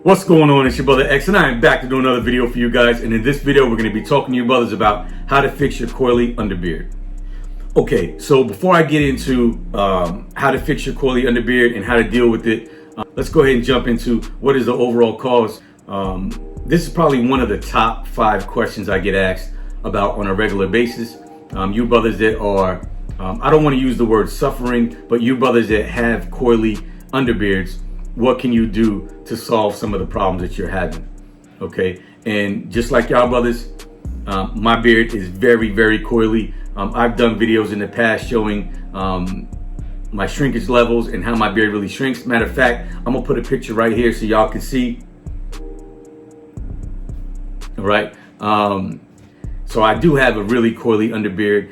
What's going on? It's your brother X, and I am back to do another video for you guys. And in this video, we're going to be talking to you brothers about how to fix your coily underbeard. Okay, so before I get into how to fix your coily underbeard and how to deal with it, let's go ahead and jump into what is the overall cause. This is probably one of the top 5 questions I get asked about on a regular basis. You brothers that are, I don't want to use the word suffering, but you brothers that have coily underbeards, what can you do to solve some of the problems that you're having? Okay, and just like y'all brothers, my beard is very, very coily. I've done videos in the past showing my shrinkage levels and how my beard really shrinks. Matter of fact, I'm gonna put a picture right here so y'all can see. All right, so I do have a really coily underbeard,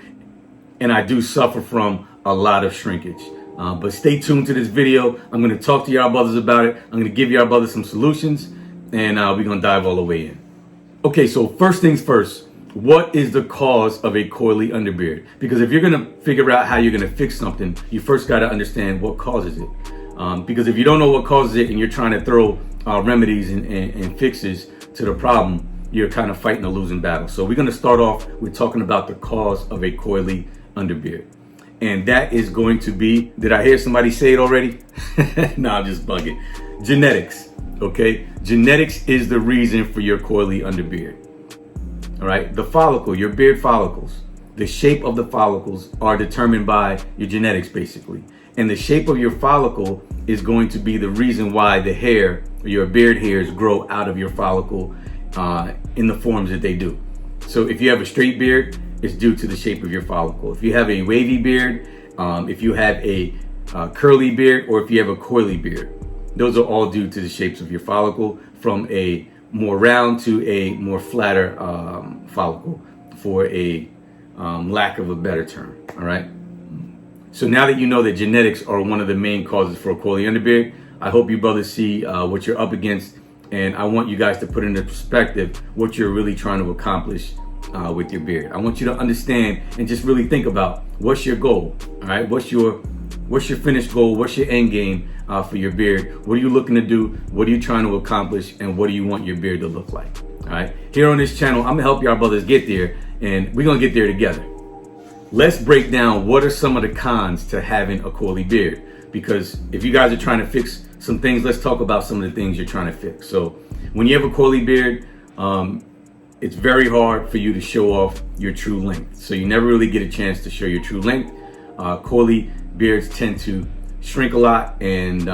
and I do suffer from a lot of shrinkage. But stay tuned to this video. I'm going to talk to y'all brothers about it. I'm going to give y'all brothers some solutions, and we're going to dive all the way in. Okay, so first things first, what is the cause of a coily underbeard? Because if you're going to figure out how you're going to fix something, you first got to understand what causes it. Because if you don't know what causes it and you're trying to throw remedies and fixes to the problem, you're kind of fighting a losing battle. So we're going to start off with talking about the cause of a coily underbeard. And that is going to be, did I hear somebody say it already? No, I'm just bugging. Genetics, okay? Genetics is the reason for your coily underbeard. All right, the follicle, your beard follicles, the shape of the follicles are determined by your genetics basically. And the shape of your follicle is going to be the reason why the hair, or your beard hairs grow out of your follicle in the forms that they do. So if you have a straight beard, it's due to the shape of your follicle. If you have a wavy beard, if you have a curly beard, or if you have a coily beard, those are all due to the shapes of your follicle, from a more round to a more flatter follicle, for a lack of a better term. All right. So now that you know that genetics are one of the main causes for a coily underbeard, I hope you brothers see what you're up against, and I want you guys to put into perspective what you're really trying to accomplish with your beard. I want you to understand and just really think about what's your goal. All right, what's your finished goal? What's your end game for your beard? What are you looking to do? What are you trying to accomplish? And what do you want your beard to look like? All right, here on this channel, I'm gonna help y'all brothers get there, and we're gonna get there together. Let's break down what are some of the cons to having a coily beard, because if you guys are trying to fix some things, let's talk about some of the things you're trying to fix. So when you have a coily beard, it's very hard for you to show off your true length. So you never really get a chance to show your true length. Coily beards tend to shrink a lot, and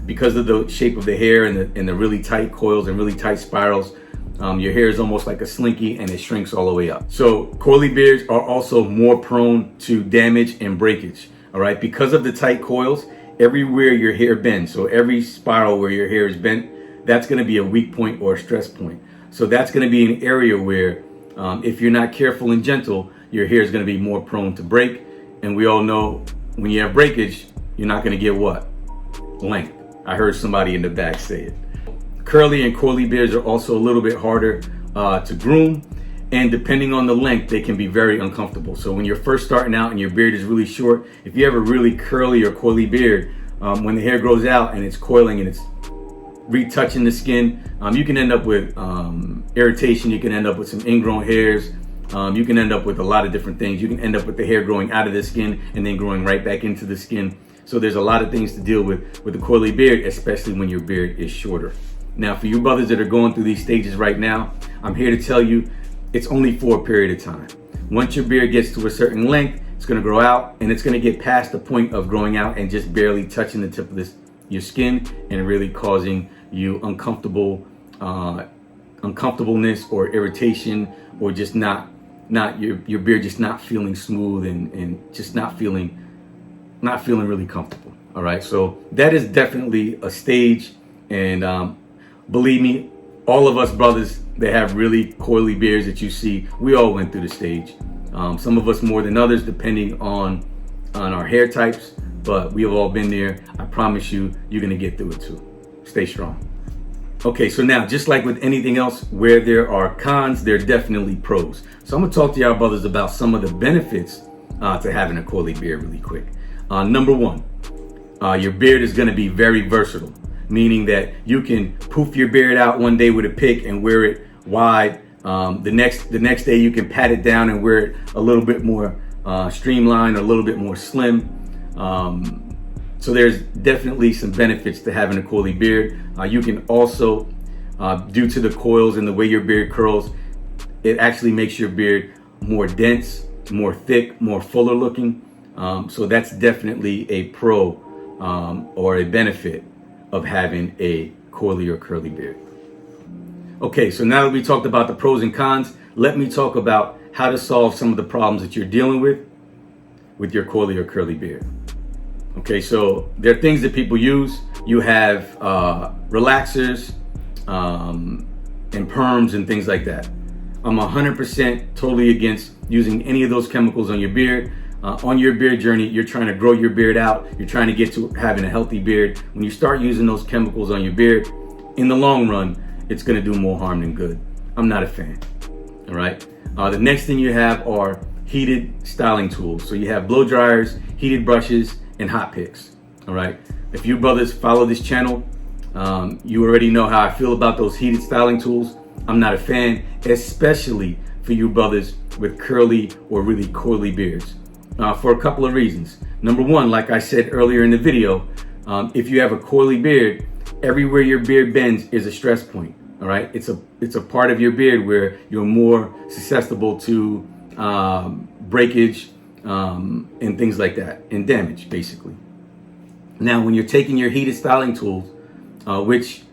because of the shape of the hair and the really tight coils and really tight spirals, your hair is almost like a slinky, and it shrinks all the way up. So coily beards are also more prone to damage and breakage. All right, because of the tight coils, everywhere your hair bends, so every spiral where your hair is bent, that's going to be a weak point or a stress point. So that's going to be an area where if you're not careful and gentle, your hair is going to be more prone to break. And we all know when you have breakage, you're not going to get what? Length. I heard somebody in the back say it. Curly and coily beards are also a little bit harder to groom. And depending on the length, they can be very uncomfortable. So when you're first starting out and your beard is really short, if you have a really curly or coily beard, when the hair grows out and it's coiling and it's retouching the skin, you can end up with irritation. You can end up with some ingrown hairs. You can end up with a lot of different things. You can end up with the hair growing out of the skin and then growing right back into the skin. So there's a lot of things to deal with the coily beard, especially when your beard is shorter. Now, for you brothers that are going through these stages right now, I'm here to tell you it's only for a period of time. Once your beard gets to a certain length, it's going to grow out, and it's going to get past the point of growing out and just barely touching the tip of your skin, and really causing you uncomfortableness or irritation, or just not your beard just not feeling smooth and just not feeling really comfortable. All right, so that is definitely a stage, and believe me, all of us brothers that have really coily beards that you see, we all went through the stage. Some of us more than others, depending on our hair types, but we have all been there. I promise you, you're gonna get through it too. Stay strong. Okay, so now, just like with anything else, where there are cons, there are definitely pros. So I'm gonna talk to y'all brothers about some of the benefits to having a coily beard really quick. Number one, your beard is gonna be very versatile. meaning that you can poof your beard out one day with a pick and wear it wide. The next day you can pat it down and wear it a little bit more streamlined, a little bit more slim. So there's definitely some benefits to having a coily beard. You can also, due to the coils and the way your beard curls, it actually makes your beard more dense, more thick, more fuller looking. So that's definitely a pro or a benefit of having a coily or curly beard. Okay, so now that we talked about the pros and cons, let me talk about how to solve some of the problems that you're dealing with your coily or curly beard. Okay, so there are things that people use. You have relaxers and perms and things like that. I'm 100% totally against using any of those chemicals on your beard. On your beard journey, you're trying to grow your beard out. You're trying to get to having a healthy beard. When you start using those chemicals on your beard, in the long run, it's going to do more harm than good. I'm not a fan. All right. The next thing you have are heated styling tools. So you have blow dryers, heated brushes, and hot picks. All right. If you brothers follow this channel, you already know how I feel about those heated styling tools. I'm not a fan, especially for you brothers with curly or really coily beards, for a couple of reasons. Number one, like I said earlier in the video, if you have a coily beard, everywhere your beard bends is a stress point. All right, it's a part of your beard where you're more susceptible to breakage and things like that, and damage, basically. Now, when you're taking your heated styling tools, which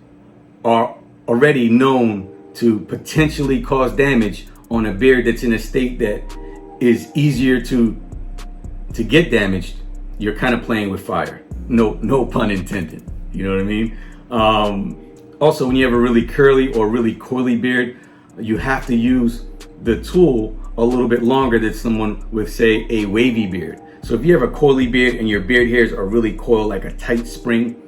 are already known to potentially cause damage on a beard that's in a state that is easier to get damaged, you're kind of playing with fire. No pun intended. You know what I mean? Also, when you have a really curly or really coily beard, you have to use the tool a little bit longer than someone with, say, a wavy beard. So if you have a coily beard and your beard hairs are really coiled like a tight spring,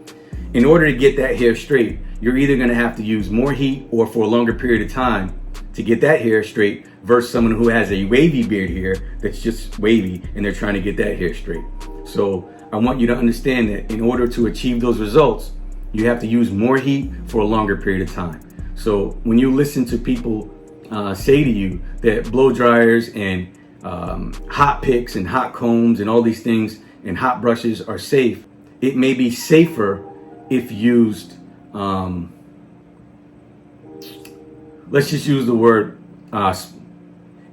in order to get that hair straight, you're either going to have to use more heat or for a longer period of time to get that hair straight versus someone who has a wavy beard hair that's just wavy and they're trying to get that hair straight. So I want you to understand that in order to achieve those results, you have to use more heat for a longer period of time. So when you listen to people say to you that blow dryers and hot picks and hot combs and all these things and hot brushes are safe, it may be safer if used, let's just use the word,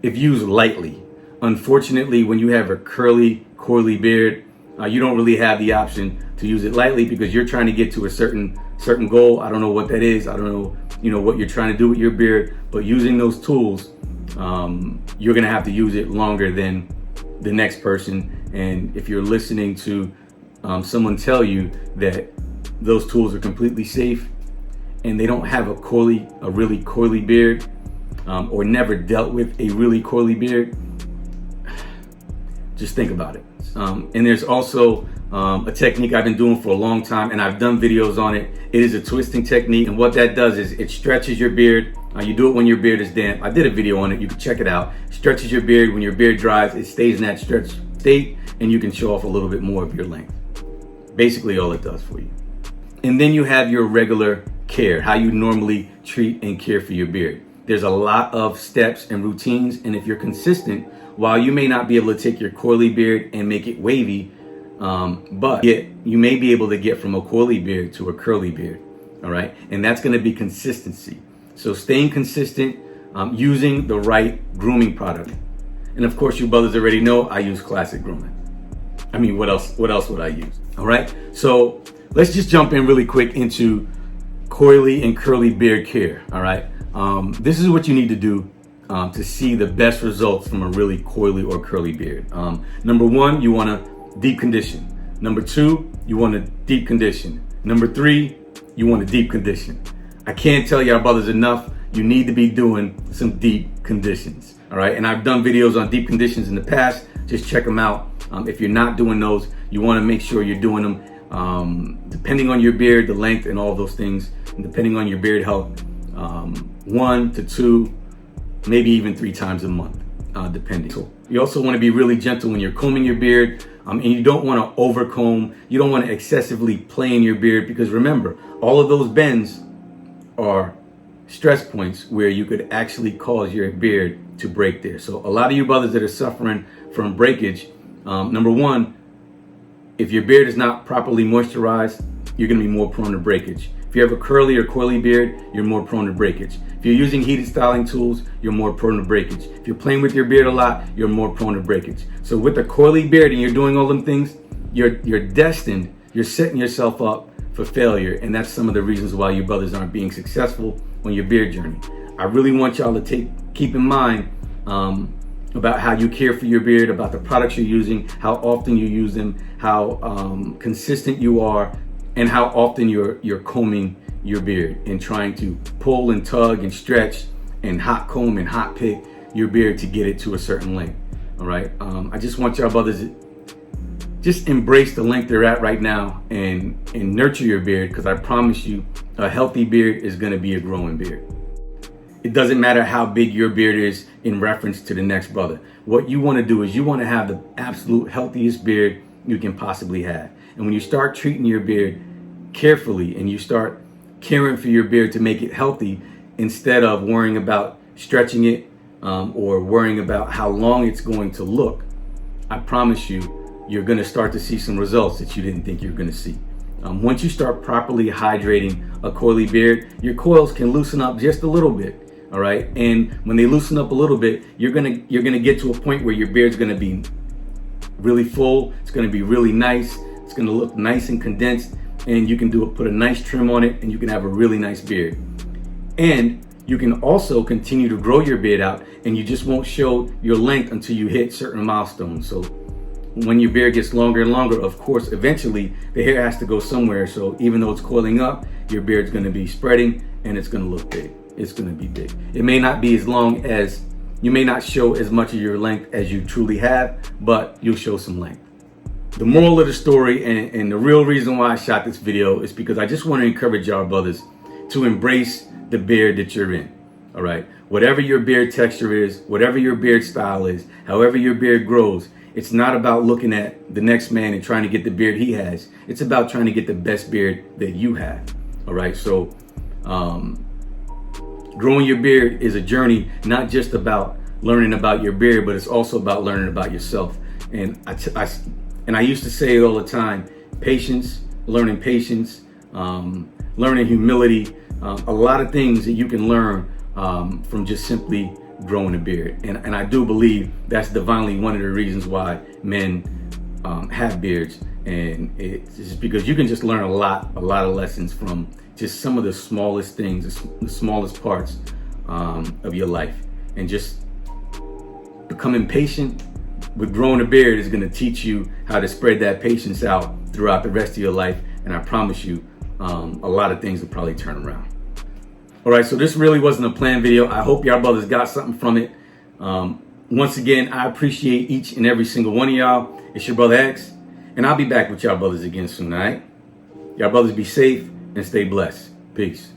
if used lightly. Unfortunately, when you have a curly, coily beard, you don't really have the option to use it lightly because you're trying to get to a certain goal. I don't know what that is. I don't know, what you're trying to do with your beard, but using those tools, you're going to have to use it longer than the next person. And if you're listening to someone tell you that those tools are completely safe and they don't have a really coily beard, or never dealt with a really coily beard, just think about it. And there's also a technique I've been doing for a long time, and I've done videos on it. It is a twisting technique, and what that does is it stretches your beard. You do it when your beard is damp. I did a video on it. You can check it out. Stretches your beard. When your beard dries, it stays in that stretched state, and you can show off a little bit more of your length. Basically all it does for you. And then you have your regular care, how you normally treat and care for your beard. There's a lot of steps and routines, and if you're consistent, while you may not be able to take your coily beard and make it wavy, but you may be able to get from a coily beard to a curly beard. All right, and that's going to be consistency. So staying consistent, using the right grooming product, and of course, you brothers already know I use classic grooming. I mean, what else would I use? All right, so let's just jump in really quick into coily and curly beard care. All right, this is what you need to do to see the best results from a really coily or curly beard. Number one, you want to deep condition. Number two, you want to deep condition. Number three, you want to deep condition. I can't tell y'all brothers enough. You need to be doing some deep conditions. All right, and I've done videos on deep conditions in the past. Just check them out. If you're not doing those, you want to make sure you're doing them depending on your beard, the length, and all those things, and depending on your beard health, 1 to 2, maybe even 3 times a month, depending. So you also want to be really gentle when you're combing your beard. And you don't want to overcomb. You don't want to excessively play in your beard, because remember, all of those bends are stress points where you could actually cause your beard to break there. So a lot of you brothers that are suffering from breakage, number one, if your beard is not properly moisturized, you're going to be more prone to breakage. If you have a curly or coily beard, you're more prone to breakage. If you're using heated styling tools, you're more prone to breakage. If you're playing with your beard a lot, you're more prone to breakage. So with a coily beard and you're doing all them things, you're destined, you're setting yourself up for failure. And that's some of the reasons why you brothers aren't being successful on your beard journey. I really want y'all to keep in mind about how you care for your beard, about the products you're using, how often you use them, how consistent you are, and how often you're combing your beard and trying to pull and tug and stretch and hot comb and hot pick your beard to get it to a certain length. All right. I just want y'all brothers to just embrace the length they're at right now and nurture your beard, because I promise you a healthy beard is going to be a growing beard. It doesn't matter how big your beard is in reference to the next brother. What you want to do is you want to have the absolute healthiest beard you can possibly have. And when you start treating your beard carefully and you start caring for your beard to make it healthy, instead of worrying about stretching it or worrying about how long it's going to look, I promise you, you're going to start to see some results that you didn't think you were going to see. Once you start properly hydrating a coily beard, your coils can loosen up just a little bit. All right. And when they loosen up a little bit, you're going to get to a point where your beard's going to be really full. It's going to be really nice. It's going to look nice and condensed, and you can put a nice trim on it, and you can have a really nice beard. And you can also continue to grow your beard out, and you just won't show your length until you hit certain milestones. So when your beard gets longer and longer, of course, eventually the hair has to go somewhere. So even though it's coiling up, your beard's going to be spreading, and it's going to look big. It's going to be big. It may not be as long as, you may not show as much of your length as you truly have, but you'll show some length. The moral of the story, and the real reason why I shot this video, is because I just want to encourage y'all brothers to embrace the beard that you're in. All right. Whatever your beard texture is, whatever your beard style is, however your beard grows, it's not about looking at the next man and trying to get the beard he has. It's about trying to get the best beard that you have. All right. So growing your beard is a journey, not just about learning about your beard, but it's also about learning about yourself. And I used to say it all the time: patience, learning humility, a lot of things that you can learn from just simply growing a beard. And I do believe that's divinely one of the reasons why men have beards. And it's just because you can just learn a lot of lessons from just some of the smallest things, the smallest parts of your life. And just becoming patient with growing a beard is going to teach you how to spread that patience out throughout the rest of your life. And I promise you, a lot of things will probably turn around. All right, so this really wasn't a planned video. I hope y'all brothers got something from it. Once again, I appreciate each and every single one of y'all. It's your brother X, and I'll be back with y'all brothers again soon, all right? Y'all brothers be safe and stay blessed. Peace.